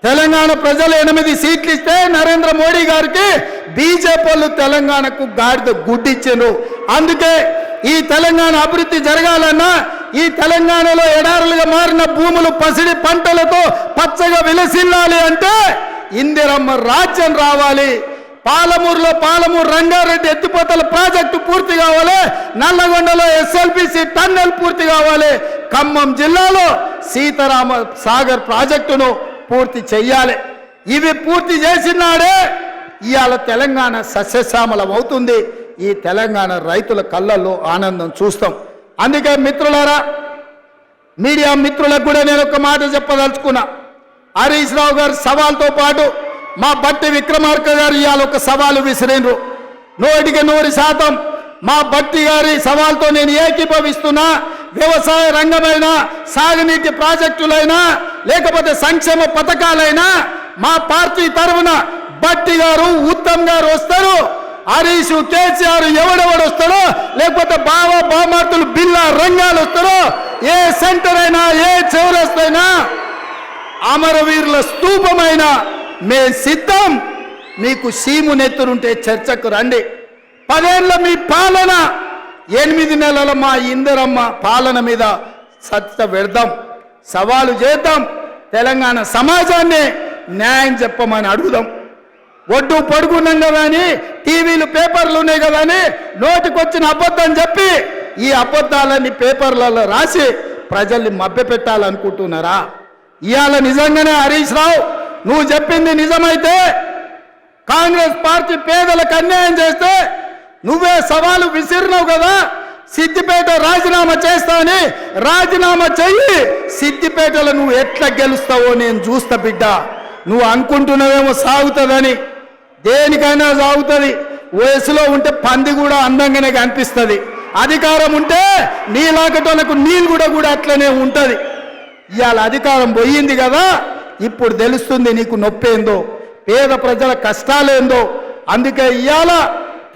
తెలంగాణ ప్రజలు 8 సీట్లు ఇస్తే నరేంద్ర మోడీ గారికి బీజేపీ వాళ్ళు తెలంగాణకు గాడిద గుడ్డిచ్చారు. అందుకే ఈ తెలంగాణ అభివృద్ధి జరగాలన్నా, ఈ తెలంగాణలో ఎడారులుగా మారిన భూములు పసిడి పంటలతో పచ్చగా విలసిల్లాలి అంటే ఇందిరమ్మ రాజ్యం రావాలి. పాలమూరులో పాలమూరు రంగారెడ్డి ఎత్తిపోతల ప్రాజెక్టు పూర్తి కావాలి. నల్లగొండలో ఎస్ఎల్బిసి టన్నెల్ పూర్తి కావాలి. ఖమ్మం జిల్లాలో సీతారామ సాగర్ ప్రాజెక్టును పూర్తి చెయ్యాలి. ఇవి పూర్తి చేసినాడే ఇవాళ తెలంగాణ సస్యశ్యామలం అవుతుంది. ఈ తెలంగాణ రైతుల కళ్ళల్లో ఆనందం చూస్తాం. అందుకే మిత్రులారా, మీడియా మిత్రులకు కూడా నేను ఒక మాట చెప్పదలుచుకున్నా. హరీష్ రావు గారు సవాల్తో పాటు మా బట్టి విక్రమార్క గారు ఇవాళ ఒక సవాలు విసిరిండ్రు. 100% మా బట్టి గారి సవాల్తో నేను ఏకీభవిస్తున్నా. వ్యవసాయ రంగమైనా, సాగునీటి ప్రాజెక్టులైనా, లేకపోతే సంక్షేమ పథకాలైనా మా పార్టీ తరఫున బట్టి గారు, ఉత్తమ్ గారు వస్తారు. హరీష్, కేసీఆర్ ఎవడెవడు వస్తాడో, లేకపోతే బామార్తులు బిల్లా రంగాలు వస్తారో, ఏ సెంటర్ అయినా, ఏ చౌరస్తైనా, అమరవీరుల స్తూపమైన మే సిద్ధం. మీకు సీము నెత్తురుంటే చర్చకు రండి. 10 ఏళ్ల మీ పాలన, 8 నెలల మా ఇందిరమ్మ పాలన మీద సత్త పెడదాం, సవాలు చేద్దాం. తెలంగాణ సమాజాన్ని న్యాయం చెప్పమని అడుగుదాం. ఒడ్డు పడుకున్నాం కదా అని, టీవీలు పేపర్లు ఉన్నాయి కదా అని నోటికొచ్చిన అబద్ధం చెప్పి ఈ అబద్ధాలని పేపర్లలో రాసి ప్రజల్ని మభ్యపెట్టాలనుకుంటున్నారా? ఇవాళ నిజంగానే హరీష్ రావు నువ్వు చెప్పింది నిజమైతే, కాంగ్రెస్ పార్టీ పేదలకు అన్యాయం చేస్తే నువ్వే సవాలు విసిరినావు కదా, సిద్దిపేట రాజీనామా చేస్తావని రాజీనామా చెయ్యి. సిద్దిపేటలో నువ్వు ఎట్లా గెలుస్తావో నేను చూస్తా బిడ్డ. నువ్వు అనుకుంటున్నావేమో సాగుతుందని, దేనికైనా సాగుతుంది. వయసులో ఉంటే పంది కూడా అందంగానే కనిపిస్తుంది. అధికారం ఉంటే నీలాకటోళ్ళకు నీళ్ళు కూడా అట్లనే ఉంటుంది. ఇవాళ అధికారం పోయింది కదా, ఇప్పుడు తెలుస్తుంది నీకు నొప్పేందో, పేద ప్రజల కష్టాలేందో. అందుకే ఇవాళ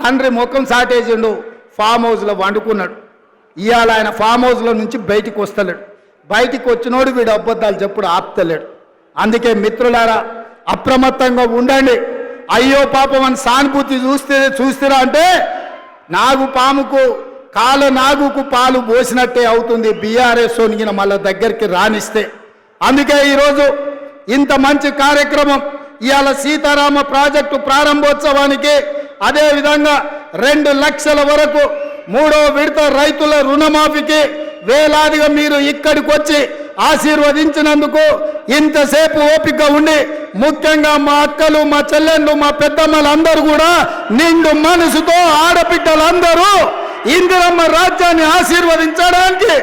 తండ్రి ముఖం సాటేసిండు, ఫామ్ హౌస్లో వండుకున్నాడు. ఇవాళ ఆయన ఫామ్ హౌస్లో నుంచి బయటికి వస్తలేడు. బయటికి వచ్చినోడు వీడు అబద్ధాలు చెప్పుడు ఆపుతలేడు. అందుకే మిత్రులారా, అప్రమత్తంగా ఉండండి. అయ్యో పాపం అని సానుభూతి చూస్తారా అంటే నాగుపాముకు నాగుకు పాలు పోసినట్టే అవుతుంది బీఆర్ఎస్ వనిగిన మళ్ళీ దగ్గరికి రానిస్తే. అందుకే ఈరోజు ఇంత మంచి కార్యక్రమం, ఇవాళ సీతారామ ప్రాజెక్టు ప్రారంభోత్సవానికి, అదేవిధంగా 2 లక్షల వరకు 3వ విడత రైతుల రుణమాఫీకి వేలాదిగా మీరు ఇక్కడికి వచ్చి ఆశీర్వదించినందుకు, ఇంతసేపు ఓపిక ఉండి, ముఖ్యంగా మా అక్కలు, మా చెల్లెళ్ళు, మా పెద్దమ్మలందరూ కూడా నిండు మనసుతో ఆడబిడ్డలందరూ ఇందిరమ్మ రాజ్యాన్ని ఆశీర్వదించడానికి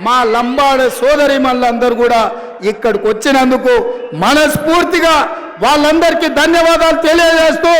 మా లంబాడ సోదరి మళ్ళందరూ కూడా ఇక్కడికి వచ్చినందుకు మనస్ఫూర్తిగా వాళ్ళందరికీ ధన్యవాదాలు తెలియజేస్తూ